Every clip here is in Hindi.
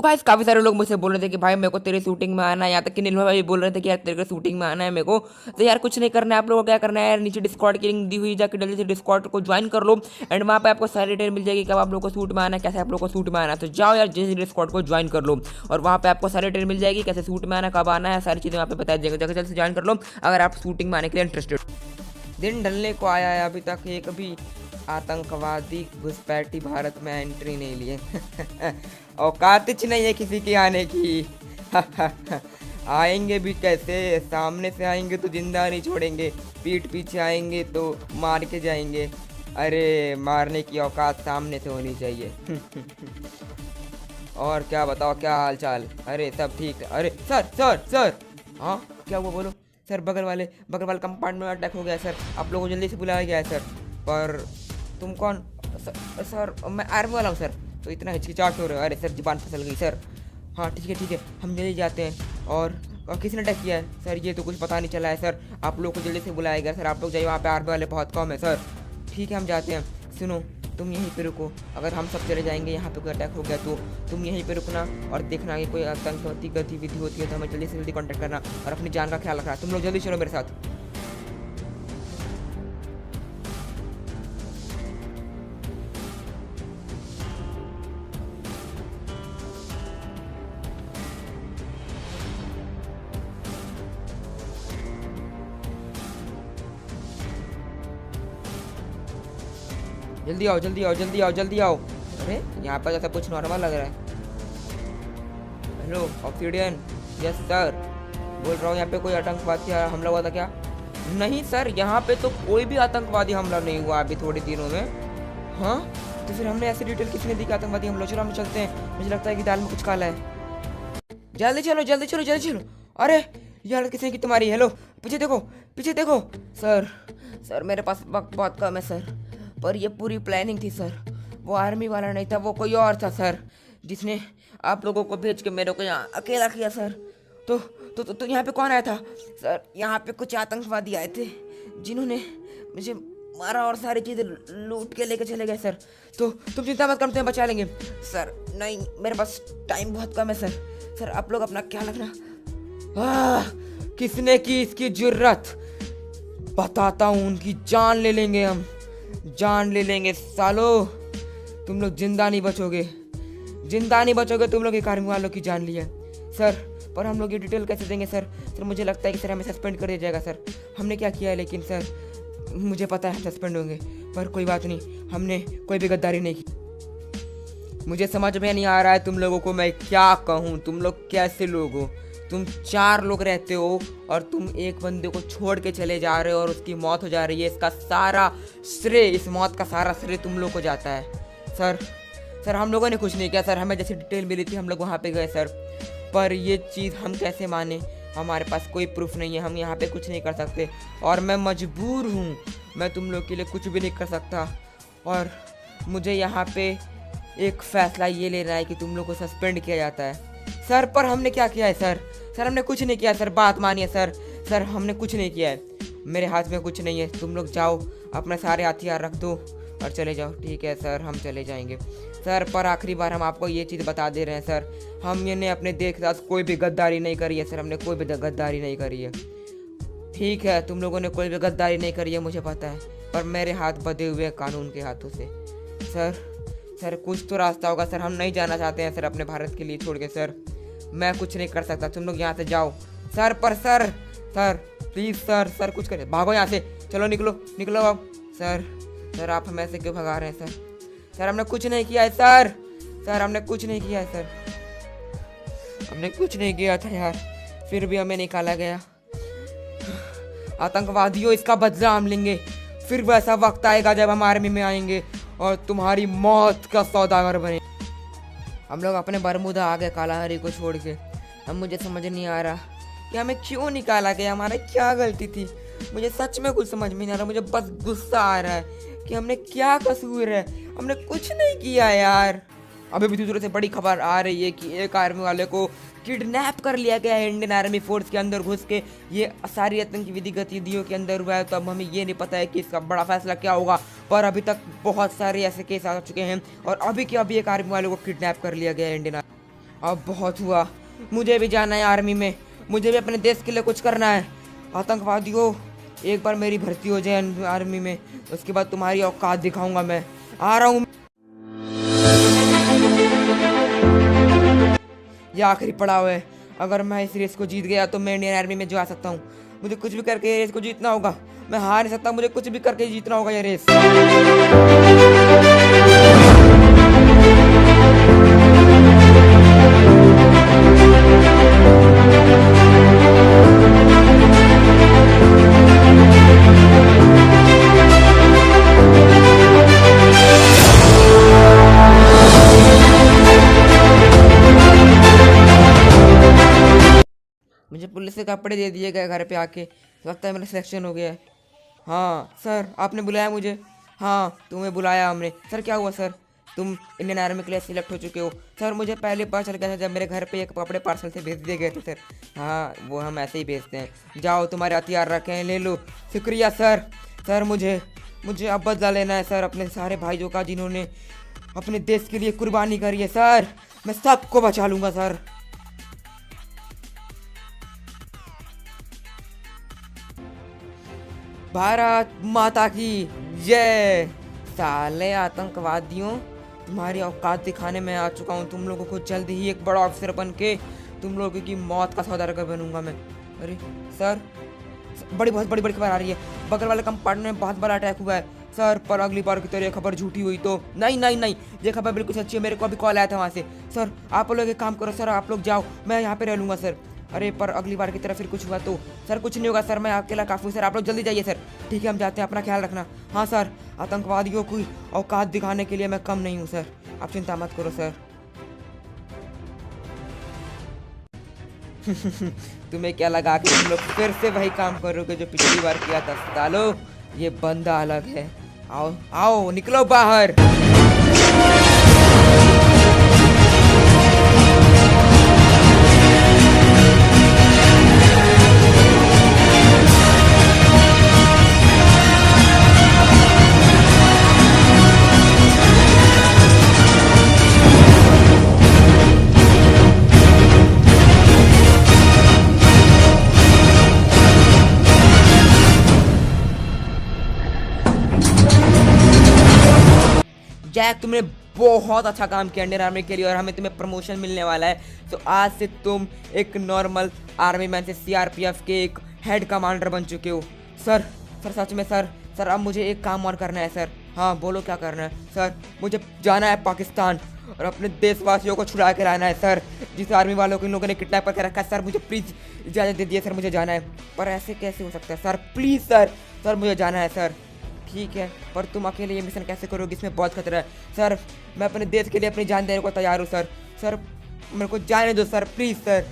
भाई काफी सारे लोग मुझसे बोल रहे थे कि भाई मेरे को तेरी शूटिंग में आना है, यहाँ तक कि नीलम भाई भी बोल रहे थे कि यार तेरे को शूटिंग में आना है मेरे को। तो यार कुछ नहीं करना है, आप लोगों को क्या करना है यार, नीचे डिस्कॉर्ड की लिंक दी हुई, जाकर जल्दी से डिस्कॉर्ड को ज्वाइन कर लो। एंड वहाँ पे आपको सारी डिटेल मिल जाएगी कब आप लोगों को सूट में आना है, कैसे आप लोगों को सूट में आना है। तो जाओ यार जल्दी डिस्कॉर्ड को ज्वाइन कर लो, और वहाँ पे आपको सारी डिटेल मिल जाएगी कैसे सूट में आना, कब आना है, सारी चीज़ें वहाँ पे बताई जाएंगे। जगह जल्द से ज्वाइन कर लो अगर आप शूटिंग में आने के लिए इंटरेस्टेड। दिन ढलने को आया है, अभी तक एक भी आतंकवादी घुसपैठी भारत में एंट्री नहीं लिए। औकात ही नहीं है किसी की आने की। आएंगे भी कैसे, सामने से आएंगे तो जिंदा नहीं छोड़ेंगे, पीठ पीछे आएंगे तो मार के जाएंगे। अरे मारने की औकात सामने से होनी चाहिए। और क्या बताओ, क्या हाल चाल? अरे सब ठीक है। अरे सर सर सर, हाँ क्या हुआ बोलो सर? बगल वाले कंपार्टमेंट में अटैक हो गया सर, आप लोगों को जल्दी से बुलाया गया है सर। पर तुम कौन? सर मैं आर्मी वाला हूँ सर। तो इतना हिचकिचाहट हो रहा है? अरे सर जुबान फिसल गई सर। हाँ ठीक है हम जल्दी जाते हैं। और किसने अटैक किया है सर? ये तो कुछ पता नहीं चला है सर, आप लोग को जल्दी से बुलाया गया सर। आप लोग जाइए, वहाँ पे आर्मी वाले बहुत कम है सर। ठीक है हम जाते हैं। सुनो तुम यहीं पे रुको, अगर हम सब चले जाएंगे यहाँ पे कोई अटैक हो गया तो तुम यहीं पे रुकना और देखना कि कोई आतंकवादी गतिविधि होती है तो हमें जल्दी से जल्दी कांटेक्ट करना और अपनी जान का ख्याल रखना। तुम लोग जल्दी चलो मेरे साथ। जल्दी आओ जल्दी आओ जल्दी आओ जल्दी आओ। अरे यहाँ पर जैसा कुछ नॉर्मल लग रहा है। Hello obsidian. यस सर, बोल रहा हूँ यहाँ पे कोई आतंकवादी हमला हुआ था क्या? नहीं सर, यहाँ पे तो कोई भी आतंकवादी हमला नहीं हुआ अभी थोड़े दिनों में। हाँ तो फिर हमने ऐसी डिटेल किसने दी कि आतंकवादी हमला? चलो हम चलते हैं, मुझे लगता है कि दाल में कुछ काला है। जल्दी चलो जल्दी चलो जल्दी चलो। अरे यार किसने की तुम्हारी? हेलो पीछे देखो पीछे देखो। सर मेरे पास वक्त बहुत कम है सर, पर ये पूरी प्लानिंग थी सर। वो आर्मी वाला नहीं था, वो कोई और था सर, जिसने आप लोगों को भेज के मेरे को यहाँ अकेला किया सर। तो यहाँ पे कौन आया था सर? यहाँ पे कुछ आतंकवादी आए थे जिन्होंने मुझे मारा और सारी चीज़ें लूट के लेके चले गए सर। तो तुम चिंता मत करते हैं, बचा लेंगे सर। नहीं मेरे पास टाइम बहुत कम है सर आप लोग अपना ख्याल रखना। किसने की इसकी जुर्रत? बताता हूँ, उनकी जान ले लेंगे हम, जान ले लेंगे सालो। तुम लोग जिंदा नहीं बचोगे तुम लोग एक आर्मी वालों की जान लिया सर। पर हम लोग ये डिटेल कैसे देंगे सर? मुझे लगता है कि सर हमें सस्पेंड कर दिया जाएगा सर। हमने क्या किया है लेकिन सर, मुझे पता है हम सस्पेंड होंगे, पर कोई बात नहीं, हमने कोई भी गद्दारी नहीं की। मुझे समझ में नहीं आ रहा है तुम लोगों को मैं क्या कहूँ। तुम लोग कैसे लोग हो? तुम 4 लोग रहते हो और तुम एक बंदे को छोड़ के चले जा रहे हो और उसकी मौत हो जा रही है। इसका सारा श्रेय, इस मौत का सारा श्रेय तुम लोग को जाता है सर। हम लोगों ने कुछ नहीं किया सर, हमें जैसे डिटेल मिली थी हम लोग वहाँ पे गए सर। पर ये चीज़ हम कैसे माने? हमारे पास कोई प्रूफ नहीं है, हम यहाँ पे कुछ नहीं कर सकते और मैं मजबूर हूँ, मैं तुम लोग के लिए कुछ भी नहीं कर सकता। और मुझे यहाँ पे एक फैसला ये लेना है कि तुम लोग को सस्पेंड किया जाता है सर। पर हमने क्या किया है सर? हमने कुछ नहीं किया सर, बात मानिए सर हमने कुछ नहीं किया है, मेरे हाथ में कुछ नहीं है। तुम लोग जाओ, अपने सारे हथियार रख दो और चले जाओ। ठीक है सर, हम चले जाएंगे सर। पर आखिरी बार हम आपको ये चीज़ बता दे रहे हैं सर, हमने अपने देश के साथ कोई भी गद्दारी नहीं करी है सर, हमने कोई भी गद्दारी नहीं करी है। ठीक है तुम लोगों ने कोई भी गद्दारी नहीं करी है मुझे पता है, पर मेरे हाथ बंधे हुए कानून के हाथों से सर कुछ तो रास्ता होगा सर। हम नहीं जाना चाहते हैं सर अपने भारत के लिए छोड़ के सर। मैं कुछ नहीं कर सकता, तुम लोग यहाँ से जाओ सर। पर सर प्लीज़ सर कुछ करें, भागो यहाँ से, चलो निकलो अब। सर आप हमें ऐसे क्यों भगा रहे हैं सर? हमने कुछ नहीं किया है सर हमने कुछ नहीं किया है सर। हमने कुछ नहीं किया था यार, फिर भी हमें निकाला गया। आतंकवादियों, इसका बदला हम लेंगे। फिर वैसा वक्त आएगा जब हम आर्मी में आएंगे और तुम्हारी मौत का सौदागर बने। हम लोग अपने बरमूदा आ गए कालाहारी को छोड़ के। अब मुझे समझ नहीं आ रहा कि हमें क्यों निकाला गया, हमारा क्या गलती थी। मुझे सच में कुछ समझ में नहीं आ रहा, मुझे बस गुस्सा आ रहा है कि हमने क्या कसूर है, हमने कुछ नहीं किया यार। अभी भी दूसरों से बड़ी खबर आ रही है कि एक आर्मी वाले को किडनैप कर लिया गया है इंडियन आर्मी फोर्स के अंदर घुस के। ये सारी आतंकी गतिविधियों के अंदर हुआ है, तो अब हमें ये नहीं पता है कि इसका बड़ा फैसला क्या होगा। पर अभी तक बहुत सारे ऐसे केस आ चुके हैं और अभी के अभी एक आर्मी वाले को किडनैप कर लिया गया है इंडियन। अब बहुत हुआ, मुझे भी जाना है आर्मी में, मुझे भी अपने देश के लिए कुछ करना है। आतंकवादियों, एक बार मेरी भर्ती हो जाए आर्मी में, उसके बाद तुम्हारी औकात दिखाऊंगा। मैं आ रहा हूँ। ये आखिरी पड़ाव है, अगर मैं इस रेस को जीत गया तो मैं इंडियन आर्मी में जा सकता हूँ। मुझे कुछ भी करके ये रेस को जीतना होगा, मैं हार नहीं सकता, मुझे कुछ भी करके जीतना होगा ये रेस। मुझे पुलिस के कपड़े दे दिए गए घर पे आके, लगता है मेरा सिलेक्शन हो गया है। हाँ सर, आपने बुलाया मुझे? हाँ, तुम्हें बुलाया हमने। सर क्या हुआ सर? तुम इंडियन आर्मी के लिए सिलेक्ट हो चुके हो? सर मुझे पहले पता चल गया था जब मेरे घर पे एक कपड़े पार्सल से भेज दिए गए थे सर। हाँ, वो हम ऐसे ही भेजते हैं। जाओ, तुम्हारे हथियार रखे हैं, ले लो। शुक्रिया सर। सर मुझे अब बदला लेना है सर अपने सारे भाइयों का जिन्होंने अपने देश के लिए कुर्बानी करी है सर। मैं सबको बचा लूँगा सर। भारत माता की जय। साले आतंकवादियों, तुम्हारी औकात दिखाने में आ चुका हूँ। तुम लोगों को जल्द ही एक बड़ा ऑफिसर बन के तुम लोगों की मौत का सौदागर बनूंगा मैं। अरे सर, बहुत बड़ी खबर आ रही है। बगल वाले कंपार्टमेंट में बहुत बड़ा अटैक हुआ है सर, पर अगली बार की तरह खबर झूठी हुई तो नहीं, ये खबर बिल्कुल सच्ची है। मेरे को अभी कॉल आया था वहाँ से। सर आप लोग एक काम करो सर, आप लोग जाओ, मैं यहाँ पे रह लूँगा सर। अरे पर अगली बार की तरह फिर कुछ हुआ तो? सर कुछ नहीं होगा सर, मैं अकेला काफी हूँ सर, आप लोग जल्दी जाइए सर। ठीक है, हम जाते हैं, अपना ख्याल रखना। हाँ सर, आतंकवादियों की औकात दिखाने के लिए मैं कम नहीं हूँ सर, आप चिंता मत करो सर। तुम्हें क्या लगा कि तुम लोग फिर से वही काम करोगे जो पिछली बार किया था? सालो, ये बंदा अलग है। आओ आओ, निकलो बाहर। जैक, तुमने बहुत अच्छा काम किया इंडियन आर्मी के लिए और हमें तुम्हें प्रमोशन मिलने वाला है। तो आज से तुम एक नॉर्मल आर्मी मैन से सीआरपीएफ के एक हेड कमांडर बन चुके हो। सर सच में सर अब मुझे एक काम और करना है सर। हाँ बोलो, क्या करना है? सर मुझे जाना है पाकिस्तान और अपने देशवासियों को छुड़ा के लाना है सर, जिस आर्मी वालों को इन लोगों ने किडनैप करके रखा है। सर मुझे प्लीज़ इजाज़त दे दिए सर, मुझे जाना है। पर ऐसे कैसे हो सकता है सर? प्लीज़ सर मुझे जाना है सर। ठीक है, पर तुम अकेले ये मिशन कैसे करोगे? इसमें बहुत खतरा है सर। मैं अपने देश के लिए अपनी जान देने को तैयार हूँ सर मेरे को जाने दो सर, प्लीज़ सर।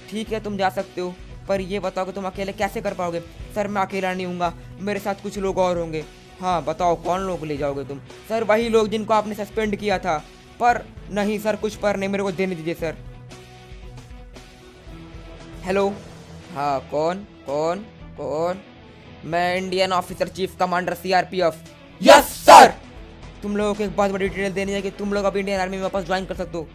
ठीक है, तुम जा सकते हो, पर ये बताओ कि तुम अकेले कैसे कर पाओगे? सर मैं अकेला नहीं हूँगा, मेरे साथ कुछ लोग और होंगे। हाँ बताओ, कौन लोग ले जाओगे तुम? सर वही लोग जिनको आपने सस्पेंड किया था। पर नहीं सर, कुछ पर नहीं, मेरे को देने दीजिए सर। हेलो, हाँ कौन? मैं Indian officer chief commander CRPF. Yes sir. तुम लोगों को एक बहुत बड़ी डिटेल देनी है कि तुम लोग अभी इंडियन आर्मी में वापस ज्वाइन कर सकते हो।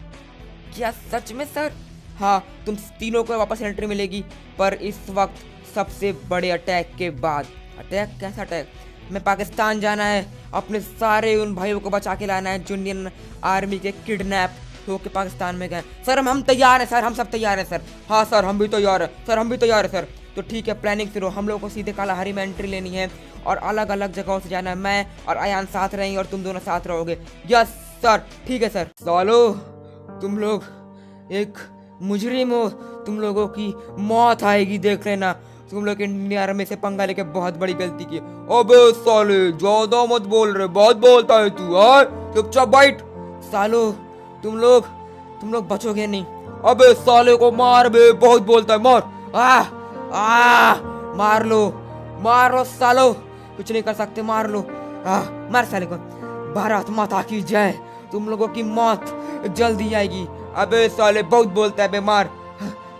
क्या सच में सर? हाँ, तुम तीनों को वापस एंट्री मिलेगी, पर इस वक्त सबसे बड़े अटैक के बाद। अटैक? कैसा अटैक? मैं पाकिस्तान जाना है, अपने सारे उन भाइयों को बचा के लाना है जो इंडियन आर्मी के किडनैप होके पाकिस्तान में गए। सर हम तैयार हैं सर, हम सब तैयार हैं सर। हाँ सर, हम भी तैयार हैं सर। तो ठीक है, प्लानिंग शुरू। हम लोग को सीधे कालाहारी में एंट्री लेनी है और अलग अलग जगहों से जाना है। मैं और अयान साथ रहेंगे और तुम दोनों साथ रहोगे। यस सर, ठीक है सर। सालो, तुम लोग एक मुजरिम हो, तुम लोगों की मौत आएगी, देख लेना। तुम लोग इंडियन आर्मी से पंगा लेके बहुत बड़ी गलती की। अबे साले, ज्यादा मत बोल रहे, बहुत बोलता है तू। चुपचाप बैठ। सालो, तुम लोग बचोगे नहीं। अबे साले को मार बे, बहुत बोलता है, मार। मार लो सालो, कुछ नहीं कर सकते, मार लो। मार साले को। भारत माता की जय। तुम लोगों की मौत जल्दी आएगी। अबे साले, बहुत बोलता है बे, मार।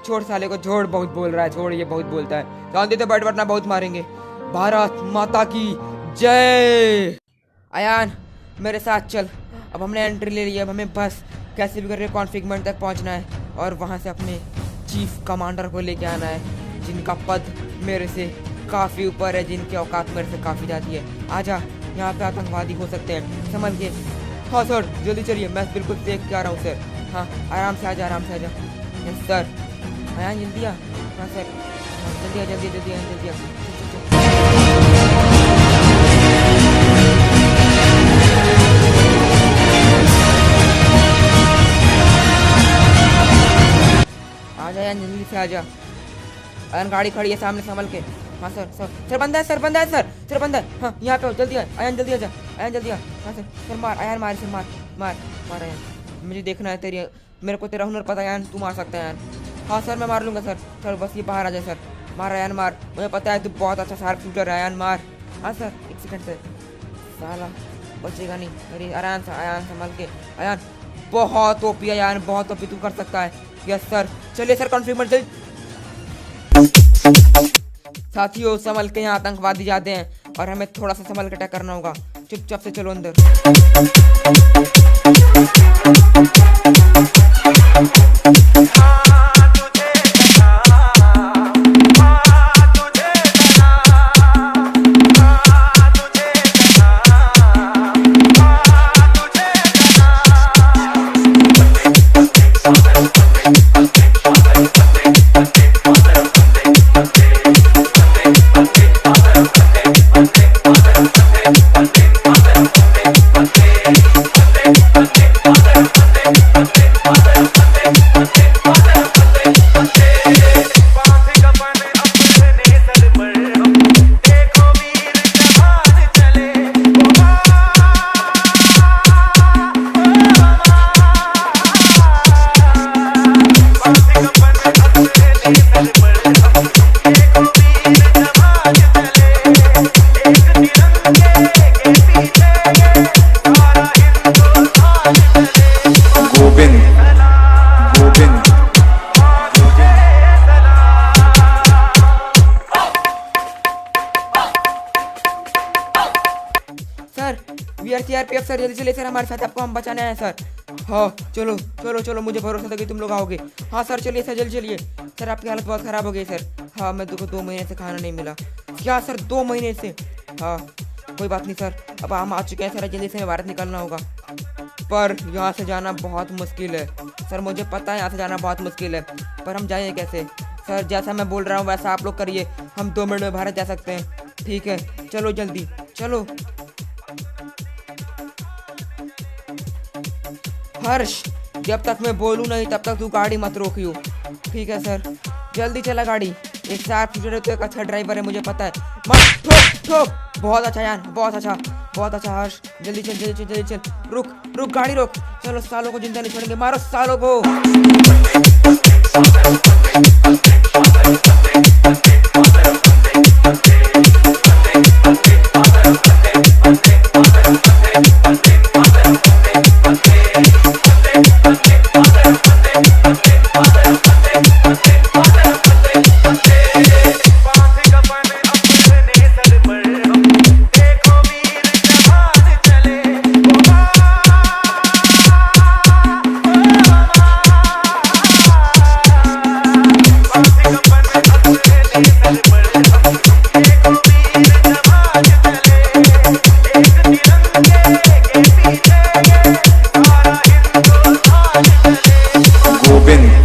छोड़ साले को, छोड़, बहुत बोल रहा है, छोड़, ये बहुत बोलता है। शांति से बैठ, वरना बहुत मारेंगे। भारत माता की जय। अयान मेरे साथ चल, अब हमने एंट्री ले ली है, अब हमें बस कैसे भी करके कॉन्फ्लिक्ट तक पहुंचना है और वहां से अपने चीफ कमांडर को लेके आना है, जिनका पद मेरे से काफ़ी ऊपर है, जिनकी औकात मेरे से काफ़ी ज़्यादा है। आजा, यहाँ पे आतंकवादी हो सकते हैं, समझ के। हाँ सर, जल्दी चलिए, मैं बिल्कुल देख के आ रहा हूँ सर। हाँ, आराम से आजा, आराम से आजा। Yes sir. आया जल्दी आ। हाँ सर, जल्दी आ, जल्दी जल्दी आ, जल्दी आ। आजा यार, जल्दी से आजा। अयन गाड़ी खड़ी है सामने, संभल के। हाँ सर, सर बंदा है, सर बंदा है, सर बंदा है। हाँ यहाँ पे हो, जल्दी आ अयन, जल्दी आजा अयन, जल्दी आ। हाँ सर मार अयन, मार इसे, मार मार मार अयन। मुझे देखना है तेरी, मेरे को तेरा हुनर पता है अयन, तू मार सकता है अयन। हाँ सर, मैं मार लूँगा सर। सर बस ये बाहर आ जाए सर। मार अयन मार, मुझे पता है तू बहुत अच्छा शार्प शूटर है अयन, मार। हाँ सर, एक सेकंड सर। साला बचेगा नहीं। अरे आराम से अयन, संभल के अयन। बहुत ओपी है अयन, बहुत ओपी, तू कर सकता है। यस सर, चलिए सर, कॉन्फ्लिक्ट जल्दी। साथियों, संभल के, यहाँ आतंकवादी जाते हैं और हमें थोड़ा सा संभल के अटैक करना होगा। चुपचाप से चलो अंदर। सीआरपीएफ सर, जल्दी चलिए सर, हमारे साथ, आपको हम बचाने आए सर। हाँ चलो चलो चलो, मुझे भरोसा था कि तुम लोग आओगे। हाँ सर, चलिए सर, जल्दी चलिए सर। आपकी हालत बहुत ख़राब हो गई सर। हाँ, मैं को 2 महीने से खाना नहीं मिला। क्या सर, 2 महीने से? हाँ कोई बात नहीं सर, अब हम आ चुके हैं सर, जल्दी से भारत निकलना होगा। पर यहाँ से जाना बहुत मुश्किल है सर, मुझे पता है यहाँ से जाना बहुत मुश्किल है, पर हम जाएँ कैसे? सर जैसा मैं बोल रहा हूँ वैसा आप लोग करिए, हम 2 मिनट में भारत जा सकते हैं। ठीक है, चलो जल्दी चलो। हर्ष, जब तक मैं बोलूँ नहीं तब तक तू गाड़ी मत रोकियो। ठीक है सर, जल्दी चला गाड़ी। एक शार्प शूटर तो एक अच्छा ड्राइवर है, मुझे पता है। मत ठोक ठोक। बहुत अच्छा यार, बहुत अच्छा बहुत अच्छा। हर्ष जल्दी चल जल्दी चल जल्दी चल। रुक रुक, गाड़ी रोक। चलो, सालों को जिंदा नहीं छोड़ेंगे, मारो सालों को। Pate,